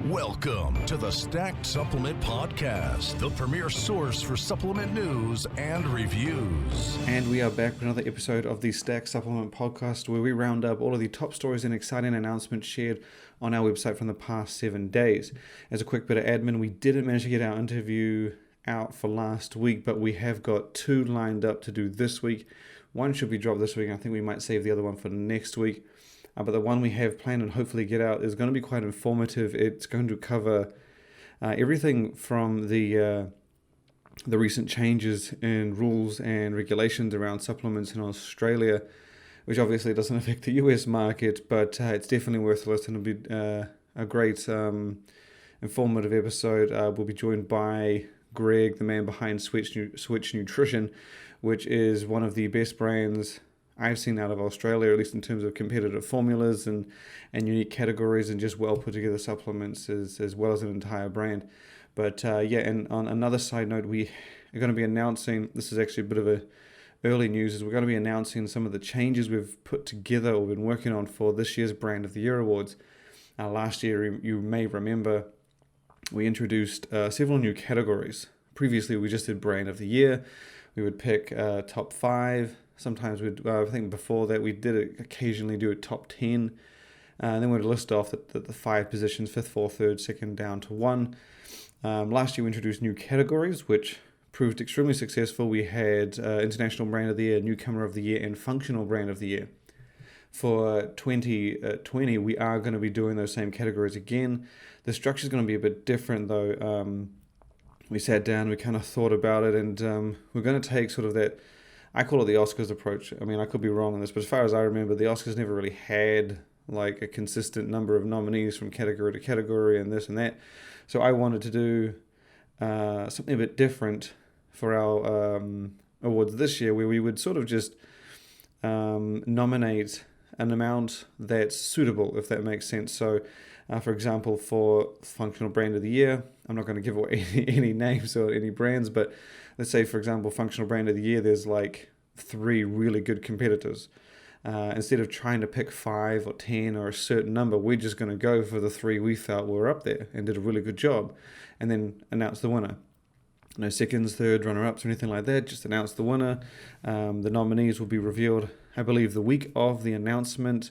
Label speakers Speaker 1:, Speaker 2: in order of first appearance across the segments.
Speaker 1: Welcome to the Stacked Supplement Podcast, the premier source for supplement news and reviews.
Speaker 2: And we are back with another episode of the Stack Supplement Podcast, where we round up all of the top stories and exciting announcements shared on our website from the past 7 days. As a quick bit of admin, we didn't manage to get our interview out for last week, but we have got two lined up to do this week. One should be dropped this week. I think we might save the other one for next week. But the one we have planned and hopefully get out is going to be quite informative. It's going to cover everything from the recent changes in rules and regulations around supplements in Australia, which obviously doesn't affect the US market, but it's definitely worth a listen. It'll be a great informative episode. We'll be joined by Greg, the man behind Switch Nutrition, which is one of the best brands I've seen out of Australia, at least in terms of competitive formulas and unique categories and just well put together supplements as well as an entire brand. But and on another side note, we are going to be announcing, this is actually a bit of a early news, is we're going to be announcing some of the changes we've put together or been working on for this year's Brand of the Year Awards. Last year, you may remember, we introduced several new categories. Previously, we just did Brand of the Year. We would pick top 5. Sometimes I think before that we did occasionally do a top 10. And then we'd list off the 5 positions, 5th, 4th, 3rd, 2nd, down to 1. Last year we introduced new categories, which proved extremely successful. We had International Brand of the Year, Newcomer of the Year, and Functional Brand of the Year. For 2020, we are going to be doing those same categories again. The structure is going to be a bit different though. We sat down, we kind of thought about it, and we're going to take sort of that, I call it the Oscars approach. I mean, I could be wrong on this, but as far as I remember, the Oscars never really had like a consistent number of nominees from category to category and this and that. So I wanted to do something a bit different for our awards this year, where we would sort of just nominate an amount that's suitable, if that makes sense. So, for example, for Functional Brand of the Year, I'm not going to give away any names or any brands, but let's say, for example, Functional Brand of the Year, there's like 3 really good competitors. Instead of trying to pick 5 or 10 or a certain number, we're just going to go for the 3 we felt were up there and did a really good job, and then announce the winner. No seconds, third, runner-ups or anything like that, just announce the winner. The nominees will be revealed, I believe, the week of the announcement,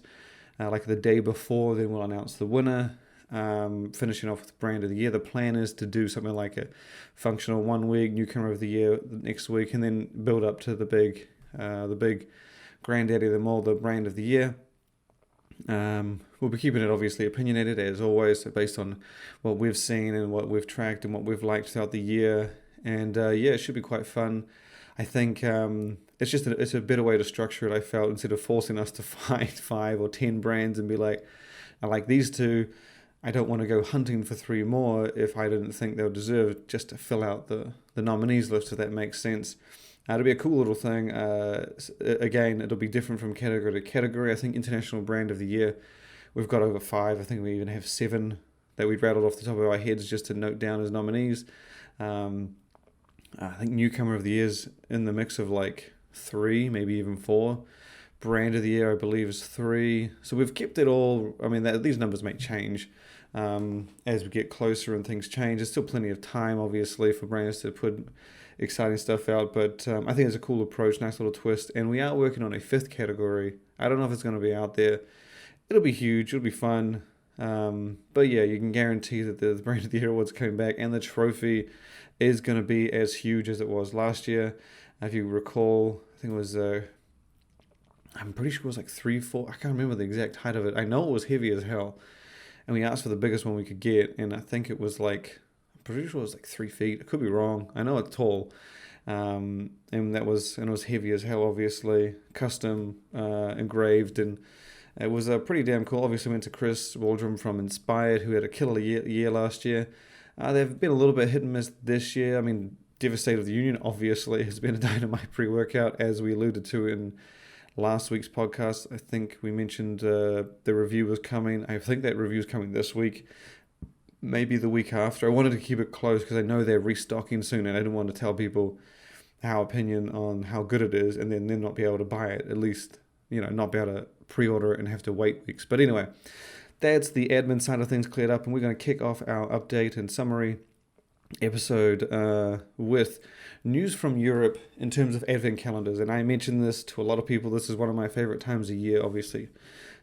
Speaker 2: like the day before, then we'll announce the winner. Finishing off with Brand of the Year. The plan is to do something like a functional 1 week, Newcomer of the Year the next week, and then build up to the big granddaddy of them all, the Brand of the Year. We'll be keeping it obviously opinionated as always, based on what we've seen and what we've tracked and what we've liked throughout the year. And it should be quite fun. I think it's a better way to structure it, I felt, instead of forcing us to find 5 or 10 brands and be like, I like these 2. I don't want to go hunting for 3 more if I didn't think they'll deserve, just to fill out the nominees list, if that makes sense. It'll be a cool little thing. Again, it'll be different from category to category. I think International Brand of the Year, we've got over 5. I think we even have 7 that we've rattled off the top of our heads just to note down as nominees. I think Newcomer of the Year's in the mix of like 3, maybe even 4. Brand of the Year, I believe, is 3. So we've kept it all. I mean, these numbers may change as we get closer and things change. There's still plenty of time, obviously, for brands to put exciting stuff out. But I think it's a cool approach, nice little twist. And we are working on a 5th category. I don't know if it's going to be out there. It'll be huge. It'll be fun. But yeah, you can guarantee that the Brand of the Year Awards coming back, and the trophy is going to be as huge as it was last year. If you recall, I think it was, I'm pretty sure it was like 3-4, I can't remember the exact height of it. I know it was heavy as hell, and we asked for the biggest one we could get, and I think it was like, I'm pretty sure it was like 3 feet. I could be wrong. I know it's tall, and it was heavy as hell, obviously, custom engraved, and it was pretty damn cool. Obviously went to Chris Waldrum from Inspired, who had a killer year last year. They've been a little bit hit and miss this year. I mean, Devastate of the Union obviously has been a dynamite pre-workout, as we alluded to in last week's podcast. I think we mentioned the review was coming. I think that review is coming this week, maybe the week after. I wanted to keep it close because I know they're restocking soon, and I didn't want to tell people our opinion on how good it is and then not be able to buy it, at least, not be able to pre-order it and have to wait weeks. But anyway, that's the admin side of things cleared up, and we're going to kick off our update and summary episode with news from Europe in terms of advent calendars. And I mentioned this to a lot of people. This is one of my favorite times of year, obviously.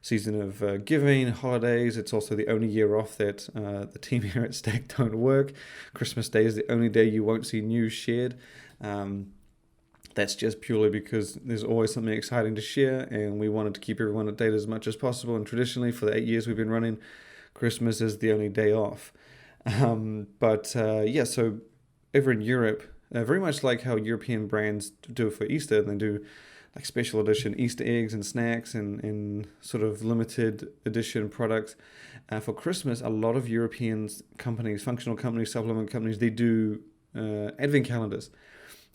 Speaker 2: Season of giving, holidays. It's also the only year off that the team here at Stack don't work. Christmas Day is the only day you won't see news shared. That's just purely because there's always something exciting to share, and we wanted to keep everyone updated as much as possible. And traditionally, for the 8 years we've been running, Christmas is the only day off. So over in Europe, very much like how European brands do it for Easter, and they do like special edition Easter eggs and snacks and sort of limited edition products. For Christmas, a lot of European companies, functional companies, supplement companies, they do advent calendars.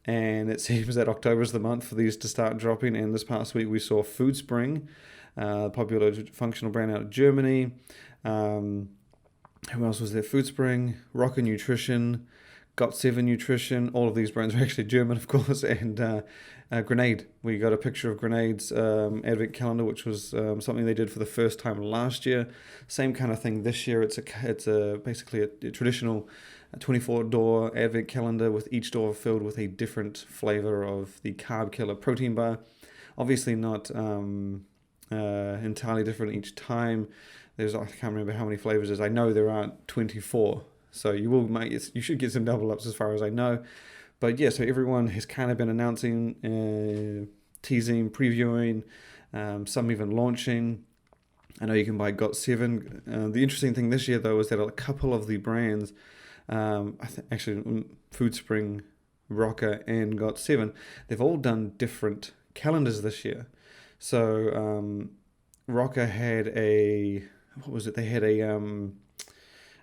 Speaker 2: And it seems that October is the month for these to start dropping. And this past week we saw Food Spring, popular functional brand out of Germany. Who else was there? Food Spring, Rocker Nutrition, Got7 Nutrition. All of these brands are actually German, of course. And Grenade. We got a picture of Grenade's advent calendar, which was something they did for the first time last year. Same kind of thing this year. It's basically a traditional 24-door advent calendar with each door filled with a different flavor of the carb killer protein bar. Obviously not entirely different each time. I can't remember how many flavors there's. I know there aren't 24, so you should get some double ups as far as I know. But yeah, so everyone has kind of been announcing, teasing, previewing, some even launching. I know you can buy Got7. The interesting thing this year though is that a couple of the brands, Food Spring, Rocker, and Got7, they've all done different calendars this year. So Rocker had They had a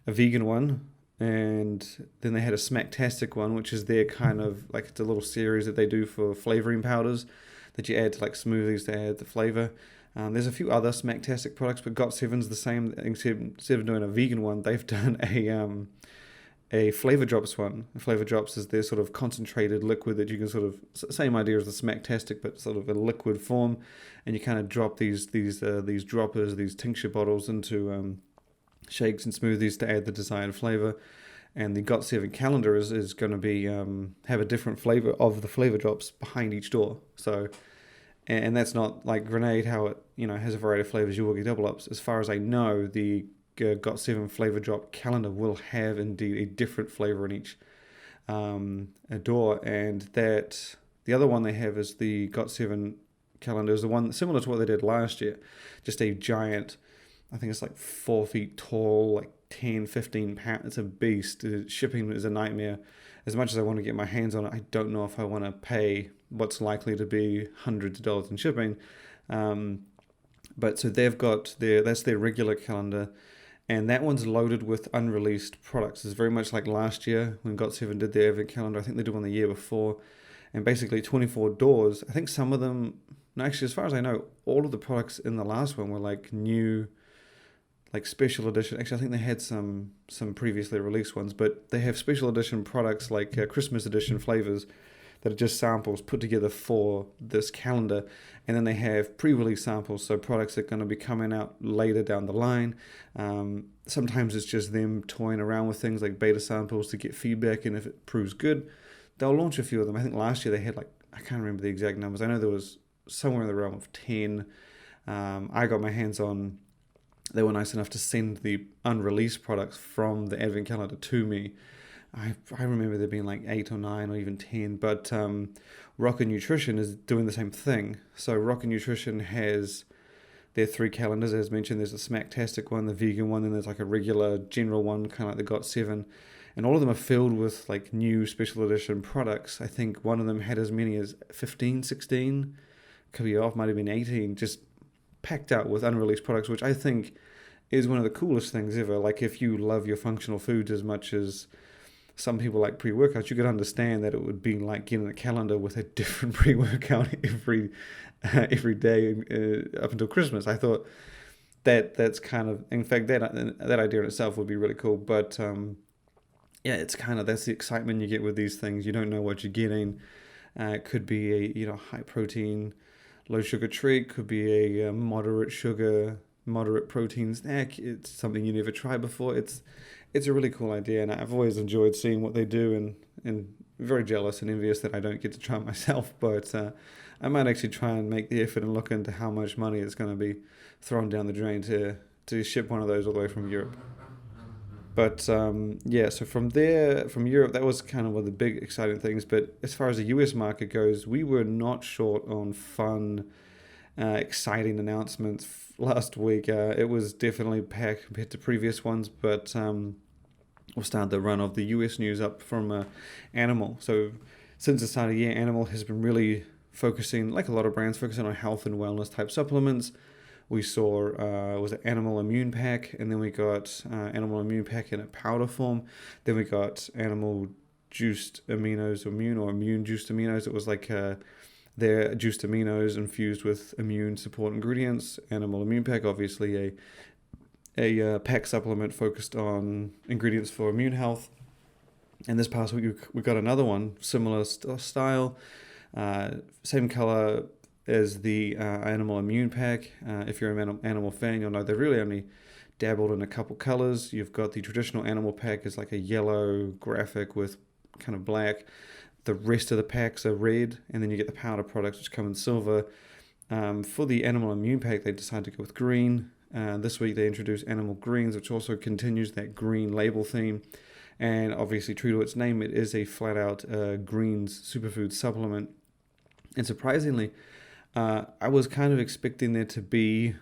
Speaker 2: vegan one, and then they had a Smacktastic one, which is their kind of like, it's a little series that they do for flavoring powders that you add to like smoothies to add the flavor. There's a few other Smacktastic products, but Got7's the same. Instead of doing a vegan one, they've done a Flavor Drops one. Flavor Drops is their sort of concentrated liquid that you can sort of, same idea as the Smacktastic, but sort of a liquid form, and you kind of drop these droppers, these tincture bottles into shakes and smoothies to add the desired flavor. And the Got7 calendar is going to be have a different flavor of the Flavor Drops behind each door. So, and that's not like Grenade, how it has a variety of flavors. You will get double ups. As far as I know, the Got7 Flavor Drop calendar will have indeed a different flavor in each door, and that the other one they have is the Got7 calendar, is the one similar to what they did last year, just a giant, I think it's like 4 feet tall, like 10-15 pounds. It's a beast. Shipping is a nightmare. As much as I want to get my hands on it, I don't know if I want to pay what's likely to be hundreds of dollars in shipping. But so they've got that's their regular calendar. And that one's loaded with unreleased products. It's very much like last year when Got7 did their advent calendar. I think they did one the year before. And basically 24 doors. I think some of them, no, actually, as far as I know, all of the products in the last one were like new, like special edition. Actually, I think they had some previously released ones, but they have special edition products like Christmas edition flavors that are just samples put together for this calendar. And then they have pre-release samples, so products that are going to be coming out later down the line. Sometimes it's just them toying around with things like beta samples to get feedback, and if it proves good, they'll launch a few of them. I think last year they had I can't remember the exact numbers. I know there was somewhere in the realm of 10. I got my hands on, they were nice enough to send the unreleased products from the advent calendar to me. I remember there being like 8 or 9 or even 10, but Rocker Nutrition is doing the same thing. So Rocker Nutrition has their 3 calendars, as mentioned. There's a Smacktastic one, the vegan one, and there's like a regular general one, kind of like the Got7. And all of them are filled with like new special edition products. I think one of them had as many as 15, 16, could be off, might have been 18, just packed out with unreleased products, which I think is one of the coolest things ever. Like if you love your functional foods as much as some people like pre-workouts, you could understand that it would be like getting a calendar with a different pre-workout every day up until Christmas. I thought that's kind of, in fact, that idea in itself would be really cool. But it's kind of, that's the excitement you get with these things. You don't know what you're getting. It could be a high protein, low sugar treat. Could be a moderate sugar moderate protein snack. It's something you never tried before. It's a really cool idea, and I've always enjoyed seeing what they do, and very jealous and envious that I don't get to try it myself. But I might actually try and make the effort and look into how much money it's going to be thrown down the drain to ship one of those all the way from Europe. But so from Europe, that was kind of one of the big exciting things. But as far as the US market goes, we were not short on fun, exciting announcements last week. It was definitely packed compared to previous ones, but we'll start the run of the US news up from Animal. So since the start of the year, Animal has been really focusing, like a lot of brands, focusing on health and wellness type supplements. We saw, was it Animal Immune Pack, and then we got Animal Immune Pack in a powder form. Then we got Animal Juiced Aminos, Immune Juiced Aminos. It was like their juiced aminos infused with immune support ingredients. Animal Immune Pack, obviously a pack supplement focused on ingredients for immune health. And this past week we got another one, similar style, same color as the Animal Immune Pack. If you're an animal fan, you'll know they've really only dabbled in a couple colors. You've got the traditional Animal Pack is like a yellow graphic with kind of black. The rest of the packs are red, and then you get the powder products which come in silver. For the Animal Immune Pack, they decided to go with green. This week they introduced Animal Greens, which also continues that green label theme. And obviously, true to its name, it is a flat-out greens superfood supplement. And surprisingly, I was kind of expecting there to be,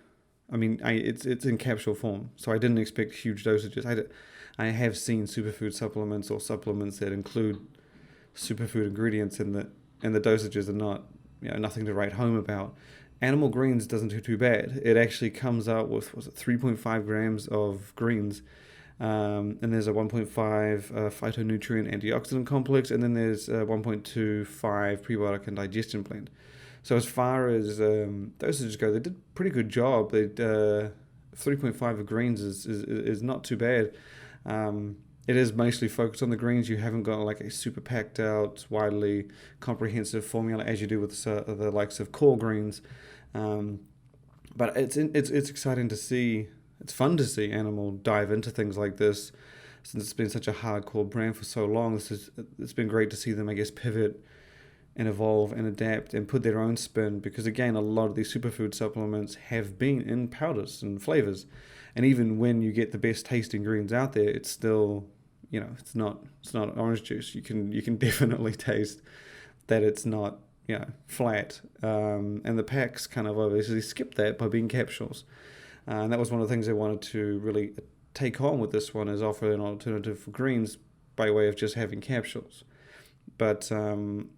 Speaker 2: it's in capsule form, so I didn't expect huge dosages. I have seen superfood supplements or supplements that include superfood ingredients, and the dosages are not, nothing to write home about. Animal Greens doesn't do too bad. It actually comes out with 3.5 grams of greens, and there's a 1.5 phytonutrient antioxidant complex, and then there's 1.25 prebiotic and digestion blend. So as far as dosages go, they did a pretty good job. They 3.5 of greens is not too bad. It is mostly focused on the greens. You haven't got like a super packed out, widely comprehensive formula as you do with the likes of core greens. But it's exciting to see. It's fun to see Animal dive into things like this, since it's been such a hardcore brand for so long. It's been great to see them, I guess, pivot and evolve and adapt and put their own spin, because again, a lot of these superfood supplements have been in powders and flavors, and even when you get the best tasting greens out there, it's still, it's not orange juice. You can definitely taste that it's not flat, and the packs kind of obviously skip that by being capsules, and that was one of the things they wanted to really take on with this one, is offer an alternative for greens by way of just having capsules. But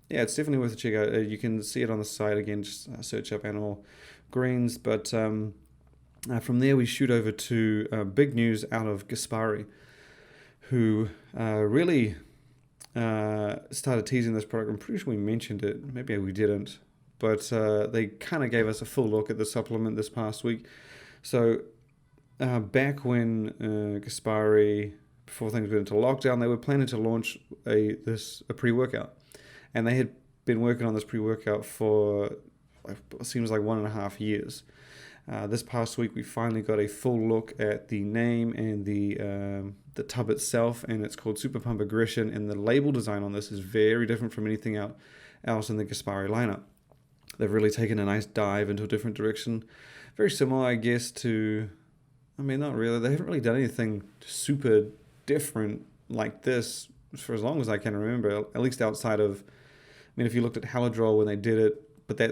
Speaker 2: it's definitely worth a check out. You can see it on the site again. Just search up Animal Greens. But from there, we shoot over to big news out of Gaspari, who really started teasing this product. I'm pretty sure we mentioned it. Maybe we didn't. But they kind of gave us a full look at the supplement this past week. So back when Gaspari, before things went into lockdown, they were planning to launch a pre-workout, and they had been working on this pre-workout for it seems like 1.5 years. This past week, we finally got a full look at the name and the tub itself, and it's called Super Pump Aggression, and the label design on this is very different from anything else in the Gaspari lineup. They've really taken a nice dive into a different direction, very similar, I guess, to, not really. They haven't really done anything super different like this for as long as I can remember, at least outside of, if you looked at Halidrol when they did it, but that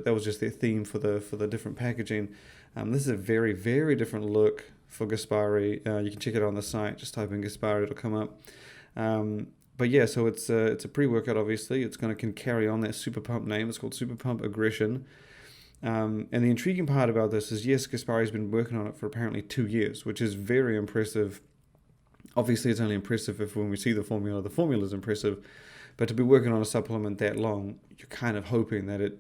Speaker 2: was just their theme for the different packaging. This is a very, very different look for Gaspari. You can check it on the site. Just type in Gaspari, it'll come up. But yeah, so it's a pre-workout, obviously. It's going to carry on that Super Pump name. It's called Super Pump Aggression. And the intriguing part about this is, yes, Gaspari's been working on it for apparently 2 years, which is very impressive. Obviously, it's only impressive if when we see the formula is impressive. But to be working on a supplement that long, you're kind of hoping that it,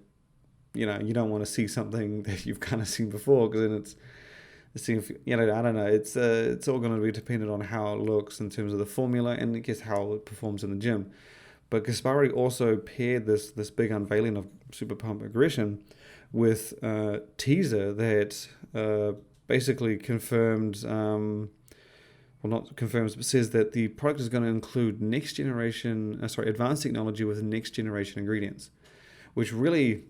Speaker 2: you don't want to see something that you've kind of seen before, because then I don't know. It's all going to be dependent on how it looks in terms of the formula and I guess how it performs in the gym. But Gaspari also paired this big unveiling of Super Pump Aggression with a teaser that basically confirmed, well, not confirms, but says that the product is going to include advanced technology with next generation ingredients, which really,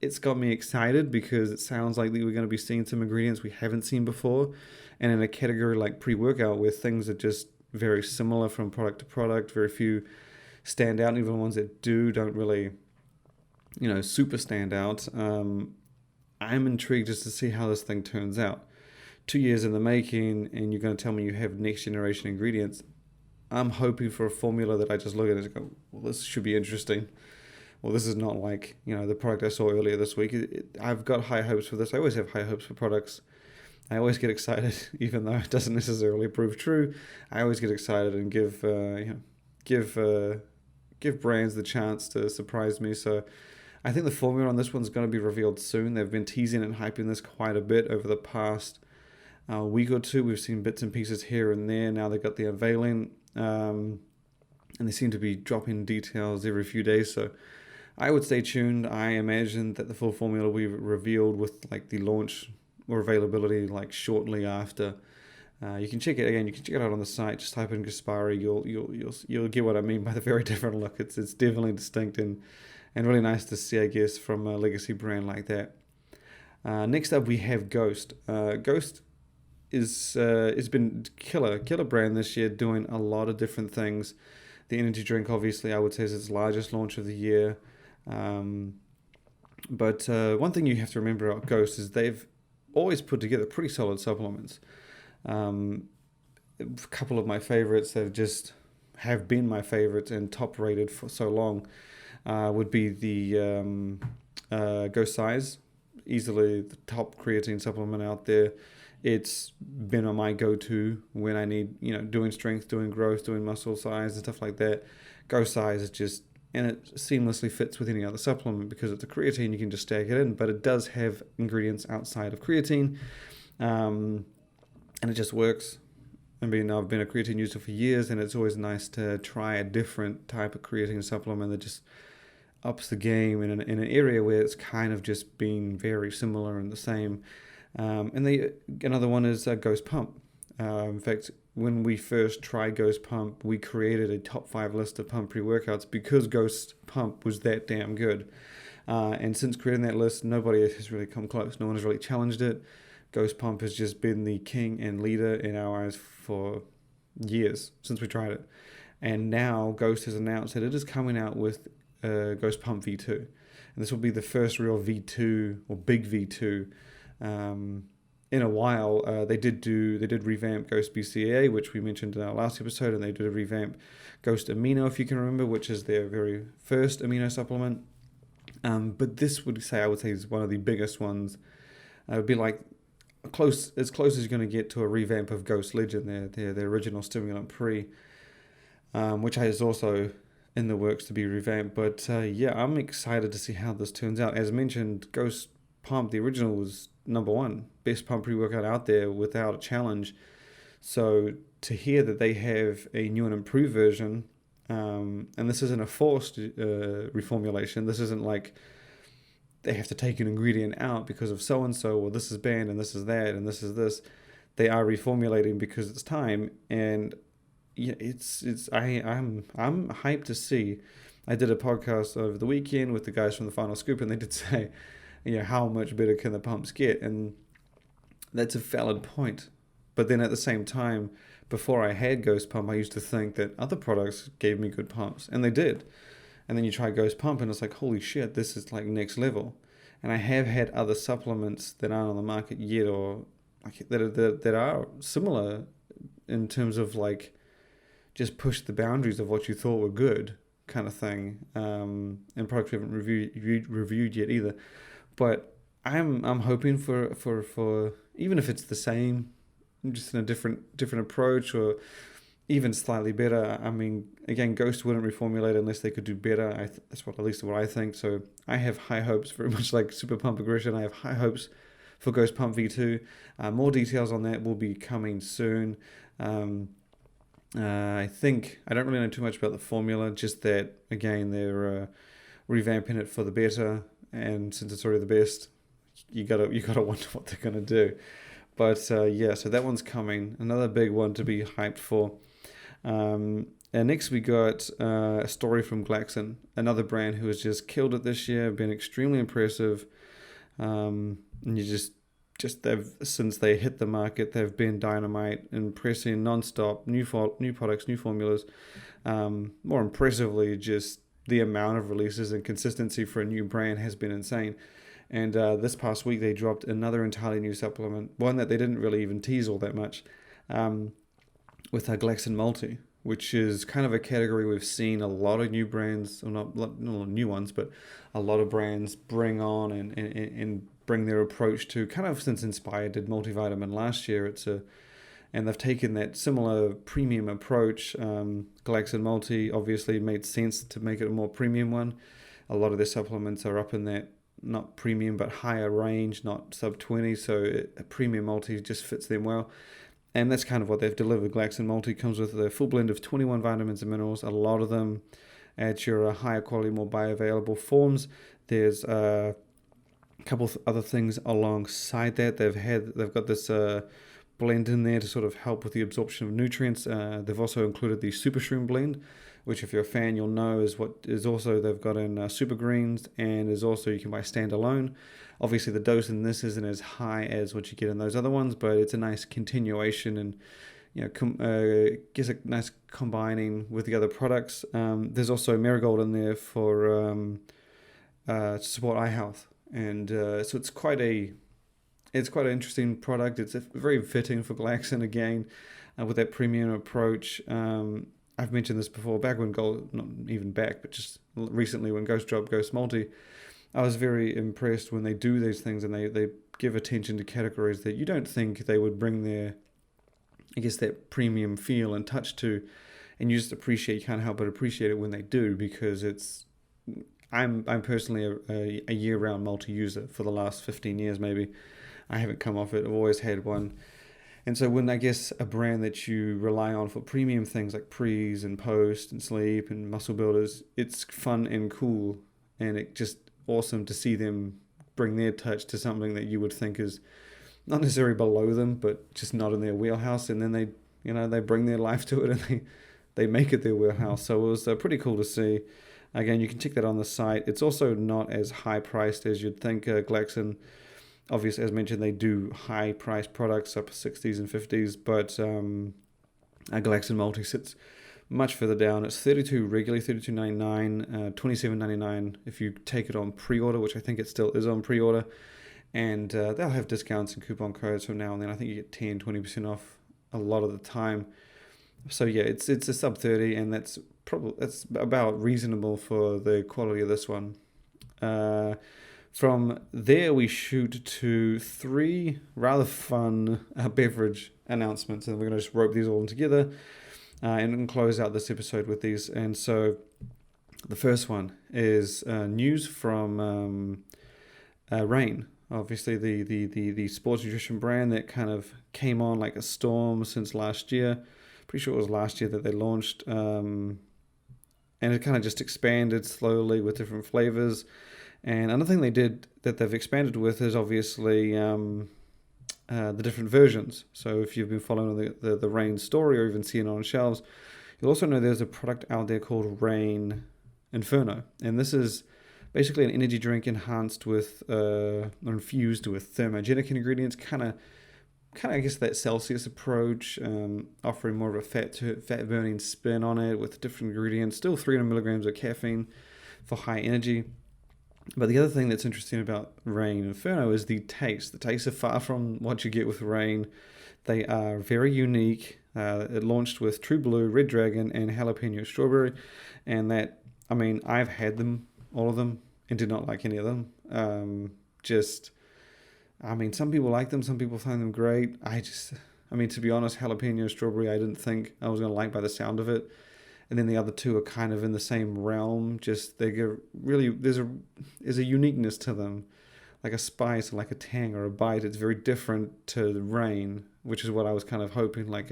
Speaker 2: it's got me excited because it sounds like we're going to be seeing some ingredients we haven't seen before, and in a category like pre-workout where things are just very similar from product to product, very few stand out, and even the ones that don't really, super stand out. I'm intrigued just to see how this thing turns out. 2 years in the making, and you're going to tell me you have next generation ingredients. I'm hoping for a formula that I just look at it and go, well, this should be interesting. Well, this is not like, the product I saw earlier this week. I've got high hopes for this. I always have high hopes for products. I always get excited, even though it doesn't necessarily prove true. I always get excited and give brands the chance to surprise me. So I think the formula on this one's going to be revealed soon. They've been teasing and hyping this quite a bit over the past week or two. We've seen bits and pieces here and there. Now they've got the unveiling, and they seem to be dropping details every few days. So I would stay tuned. I imagine that the full formula will be revealed with like the launch or availability like shortly after. You can check it again. You can check it out on the site. Just type in Gaspari. You'll get what I mean by the very different look. It's definitely distinct and really nice to see, I guess, from a legacy brand like that. Next up, we have Ghost. Ghost has been killer brand this year, doing a lot of different things. The energy drink, obviously, I would say is its largest launch of the year. But one thing you have to remember about Ghost is they've always put together pretty solid supplements. A couple of my favorites that have been my favorites and top rated for so long would be the Ghost Size, easily the top creatine supplement out there. It's been on my go-to when I need, doing strength, doing growth, doing muscle size and stuff like that. Ghost Size is and it seamlessly fits with any other supplement because it's a creatine, you can just stack it in, but it does have ingredients outside of creatine, and it just works. I've been a creatine user for years, and it's always nice to try a different type of creatine supplement that just ups the game in an area where it's kind of just been very similar and the same. Another one is Ghost Pump. In fact, when we first tried Ghost Pump, we created a top 5 list of pump pre-workouts because Ghost Pump was that damn good. And since creating that list, nobody has really come close. No one has really challenged it. Ghost Pump has just been the king and leader in our eyes for years since we tried it. And now Ghost has announced that it is coming out with Ghost Pump V2. And this will be the first real V2 or big V2 in a while. They did revamp Ghost BCAA, which we mentioned in our last episode, and they did revamp Ghost Amino, if you can remember, which is their very first amino supplement. But this I would say is one of the biggest ones. It would be like as close as you're going to get to a revamp of Ghost Legend, their original stimulant pre, which is also in the works to be revamped. But I'm excited to see how this turns out. As mentioned, Ghost Pump, the original, was number 1 best pump pre-workout out there without a challenge. So to hear that they have a new and improved version, and this isn't a forced reformulation. This isn't like they have to take an ingredient out because of so and so, or this is banned and this is that and this is this. They are reformulating because it's time, and I'm hyped to see. I did a podcast over the weekend with the guys from the Final Scoop, and they did say, how much better can the pumps get? And that's a valid point. But then at the same time, before I had Ghost Pump, I used to think that other products gave me good pumps, and they did. And then you try Ghost Pump, and it's like, holy shit, this is like next level. And I have had other supplements that aren't on the market yet, or like that are similar in terms of like just push the boundaries of what you thought were good, kind of thing. And products we haven't reviewed yet either. But I'm hoping for even if it's the same, just in a different approach, or even slightly better. I mean, again, Ghost wouldn't reformulate unless they could do better. That's at least what I think. So I have high hopes, very much like Super Pump Aggression. I have high hopes for Ghost Pump V2. More details on that will be coming soon. I think I don't really know too much about the formula, just that, again, they're revamping it for the better. And since it's already the best, you gotta wonder what they're gonna do. But so that one's coming. Another big one to be hyped for. And next we got a story from Got7, another brand who has just killed it this year, been extremely impressive. And you just they've, since they hit the market, they've been dynamite, impressing non-stop, new products, new formulas. More impressively, just the amount of releases and consistency for a new brand has been insane. And this past week they dropped another entirely new supplement, one that they didn't really even tease all that much, with Got7 Multi, which is kind of a category we've seen a lot of new brands, or not new ones, but a lot of brands bring on and bring their approach to, kind of since Inspired did multivitamin last year. And they've taken that similar premium approach. Got7 Multi obviously made sense to make it a more premium one. A lot of their supplements are up in that, not premium, but higher range, not sub 20. So a premium multi just fits them well. And that's kind of what they've delivered. Got7 Multi comes with a full blend of 21 vitamins and minerals. A lot of them at your higher quality, more bioavailable forms. There's a couple of other things alongside that. They've got this blend in there to sort of help with the absorption of nutrients. They've also included the Super Shroom blend, which if you're a fan you'll know is what is also they've got in Super Greens, and is also you can buy standalone. Obviously the dose in this isn't as high as what you get in those other ones, but it's a nice continuation, and gives a nice combining with the other products. There's also marigold in there for to support eye health, and so it's quite an interesting product. It's very fitting for Got7 again, with that premium approach. I've mentioned this before, back when not even back, but just recently when Ghost dropped Ghost Multi, I was very impressed when they do these things and they give attention to categories that you don't think they would bring their, I guess, that premium feel and touch to, and you just appreciate, you can't help but appreciate it when they do, because I'm personally a year-round multi-user for the last 15 years maybe. I haven't come off it. I've always had one. And so when, I guess, a brand that you rely on for premium things like pre's and post and sleep and muscle builders, it's fun and cool, and it just awesome to see them bring their touch to something that you would think is not necessarily below them, but just not in their wheelhouse, and then they bring their life to it, and they make it their wheelhouse. So it was pretty cool to see. Again, you can check that on the site. It's also not as high priced as you'd think. Got7, obviously, as mentioned, they do high priced products up 60s and 50s, but Got7 Multi sits much further down. It's $32 regularly, $32.99, $27.99 if you take it on pre-order, which I think it still is on pre-order. And they'll have discounts and coupon codes from now and then. I think you get 10-20% off a lot of the time. So yeah, it's a sub 30, and that's about reasonable for the quality of this one. From there, we shoot to 3 rather fun beverage announcements, and we're going to just rope these all in together and close out this episode with these. And so the first one is news from Reign, obviously the sports nutrition brand that kind of came on like a storm since last year. Pretty sure it was last year that they launched, and it kind of just expanded slowly with different flavors. And another thing they did that they've expanded with is obviously the different versions. So if you've been following the Reign story or even seeing it on shelves, you'll also know there's a product out there called Reign Inferno. And this is basically an energy drink enhanced with, or infused with thermogenic ingredients, kind of I guess that Celsius approach, offering more of a fat burning spin on it with different ingredients, still 300 milligrams of caffeine for high energy. But the other thing that's interesting about Reign Inferno is the taste. The tastes are far from what you get with Reign. They are very unique. It launched with True Blue, Red Dragon, and Jalapeno Strawberry. And that, I mean, I've had them, all of them, and did not like any of them. Some people like them, some people find them great. To be honest, Jalapeno Strawberry I didn't think I was going to like by the sound of it. And then the other two are kind of in the same realm. Just they get really there's a uniqueness to them, like a spice, or like a tang or a bite. It's very different to the Reign, which is what I was kind of hoping, like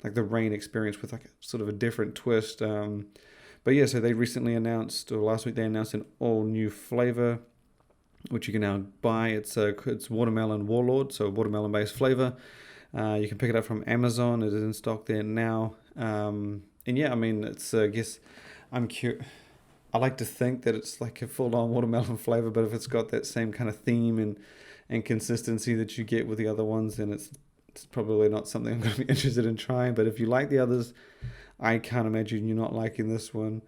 Speaker 2: the Reign experience with like a sort of a different twist. But yeah, so they recently announced, or last week they announced an all new flavor. which you can now buy. It's Watermelon Warlord, so watermelon-based flavor. You can pick it up from Amazon. It is in stock there now. And yeah, I mean, it's I guess I'm curious. I like to think that it's like a full-on watermelon flavor, but if it's got that same kind of theme and consistency that you get with the other ones, then it's probably not something I'm going to be interested in trying. But if you like the others, I can't imagine you're not liking this one.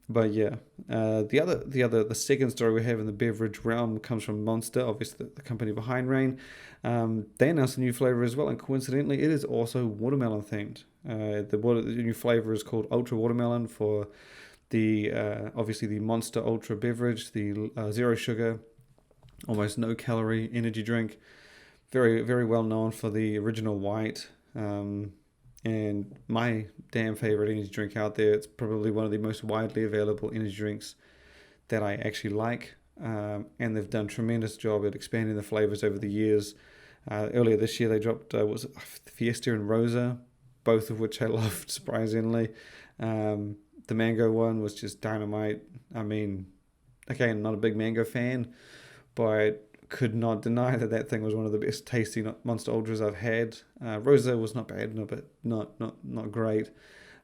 Speaker 2: But yeah, the second story we have in the beverage realm comes from Monster, obviously the company behind Reign. They announced a new flavor as well, and coincidentally, it is also watermelon themed. The new flavor is called Ultra Watermelon for the obviously the Monster Ultra beverage, the zero sugar, almost no calorie energy drink. Very, very well known for the original white. And my damn favorite energy drink out there. It's probably one of the most widely available energy drinks that I actually like. And they've done a tremendous job at expanding the flavors over the years. Earlier this year, they dropped Fiesta and Rosa, both of which I loved, surprisingly. The mango one was just dynamite. I mean, again, I'm not a big mango fan, but could not deny that thing was one of the best tasty Monster Ultras I've had. Rosa was not bad, but not great.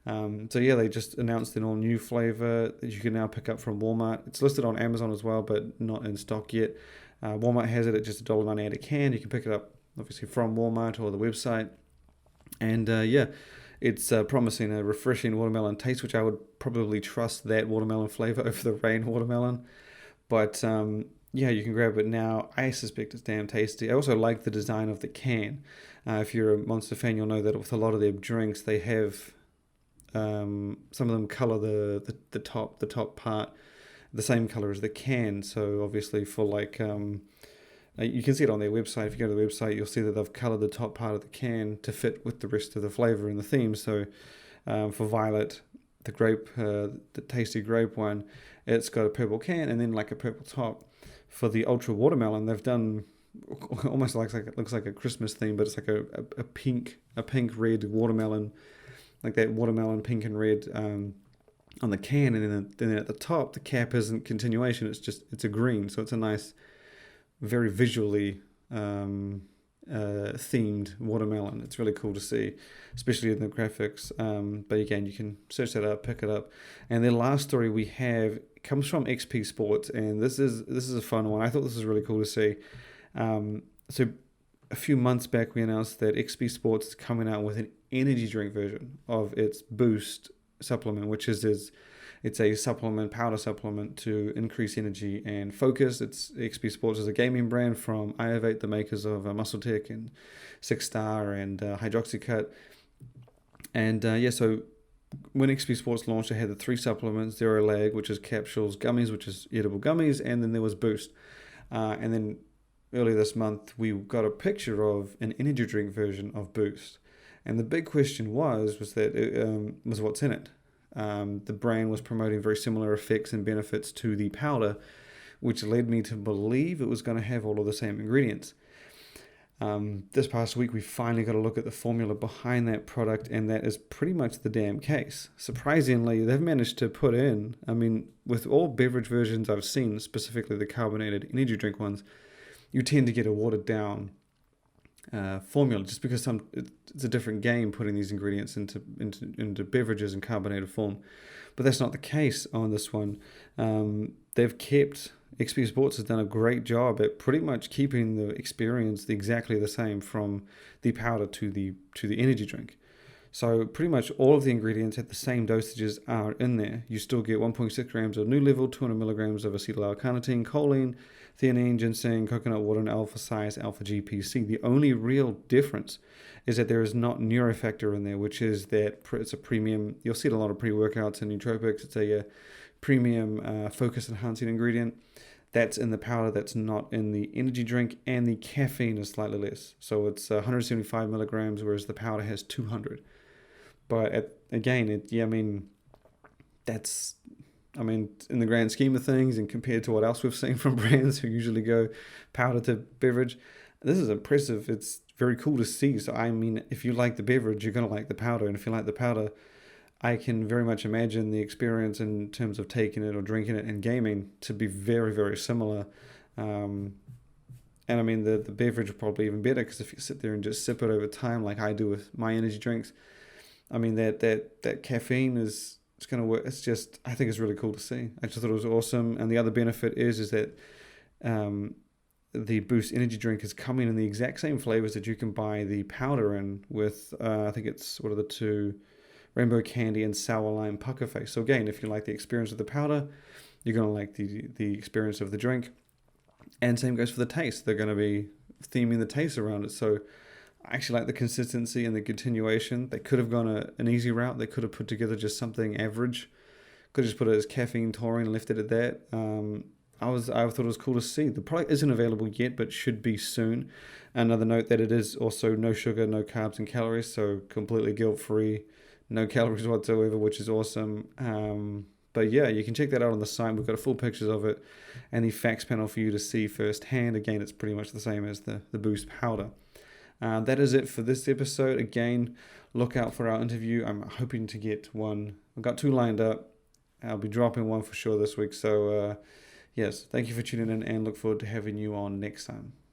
Speaker 2: So yeah, they just announced an all new flavor that you can now pick up from Walmart. It's listed on Amazon as well, but not in stock yet. Walmart has it at just $1.98 a can. You can pick it up obviously from Walmart or the website. And yeah, it's promising a refreshing watermelon taste, which I would probably trust that watermelon flavor over the Reign watermelon. But yeah, you can grab it now. I suspect it's damn tasty. I also like the design of the can. If you're a Monster fan, you'll know that with a lot of their drinks, they have some of them color the top part the same color as the can. So obviously for like you can see it on their website. If you go to the website, you'll see that they've colored the top part of the can to fit with the rest of the flavor and the theme. So for Violet, the grape, the tasty grape one, it's got a purple can and then like a purple top. For the Ultra Watermelon, they've done almost it looks like a Christmas theme, but it's like a pink red watermelon, like that watermelon pink and red on the can, and then at the top the cap isn't continuation; it's a green, so it's a nice, very visually themed watermelon. It's really cool to see, especially in the graphics. But again, you can search that up, pick it up. And the last story we have comes from XP Sports, and this is a fun one. I thought this was really cool to see. So a few months back, we announced that XP Sports is coming out with an energy drink version of its Boost supplement, which is it's a supplement, powder supplement to increase energy and focus. XP Sports is a gaming brand from Iovate, the makers of MuscleTech and Six Star and Hydroxycut. And yeah, so when XP Sports launched, they had the 3 supplements: Zero Lag, which is capsules, gummies, which is edible gummies, and then there was Boost. And then earlier this month, we got a picture of an energy drink version of Boost. And the big question was that was what's in it. The brand was promoting very similar effects and benefits to the powder, which led me to believe it was going to have all of the same ingredients. This past week, we finally got a look at the formula behind that product, and that is pretty much the damn case. Surprisingly, they've managed to put in, I mean, with all beverage versions I've seen, specifically the carbonated energy drink ones, you tend to get a watered down formula, just because it's a different game putting these ingredients into beverages in carbonated form. But that's not the case on this one. XP Sports has done a great job at pretty much keeping the experience exactly the same from the powder to the energy drink. So pretty much all of the ingredients at the same dosages are in there. You still get 1.6 grams of New Level, 200 milligrams of acetyl-L-carnitine, choline, theanine, ginseng, coconut water, and alpha-size alpha-GPC. The only real difference is that there is not neurofactor in there, which is that it's a premium. You'll see it a lot of pre-workouts and nootropics. It's a premium focus-enhancing ingredient. That's in the powder, that's not in the energy drink, and the caffeine is slightly less. So it's 175 milligrams, whereas the powder has 200. But that's in the grand scheme of things, and compared to what else we've seen from brands who usually go powder to beverage, this is impressive. It's very cool to see. So I mean, if you like the beverage, you're going to like the powder. And if you like the powder, I can very much imagine the experience in terms of taking it or drinking it and gaming to be very, very similar. And I mean, the beverage are probably even better, because if you sit there and just sip it over time, like I do with my energy drinks, I mean, that caffeine it's going to work. It's just, I think it's really cool to see. I just thought it was awesome. And the other benefit is that the Boost energy drink is coming in the exact same flavors that you can buy the powder in with, I think it's, what are the two? Rainbow Candy and Sour Lime Pucker Face. So again, if you like the experience of the powder, you're going to like the experience of the drink. And same goes for the taste. They're going to be theming the taste around it. So I actually like the consistency and the continuation. They could have gone an easy route. They could have put together just something average. Could have just put it as caffeine taurine and left it at that. I thought it was cool to see. The product isn't available yet, but should be soon. Another note that it is also no sugar, no carbs and calories, so completely guilt-free, no calories whatsoever, which is awesome. But yeah, you can check that out on the site. We've got full pictures of it and the facts panel for you to see firsthand. Again, it's pretty much the same as the Boost powder. That is it for this episode. Again, look out for our interview. I'm hoping to get one. I've got 2 lined up. I'll be dropping one for sure this week. So yes, thank you for tuning in, and look forward to having you on next time.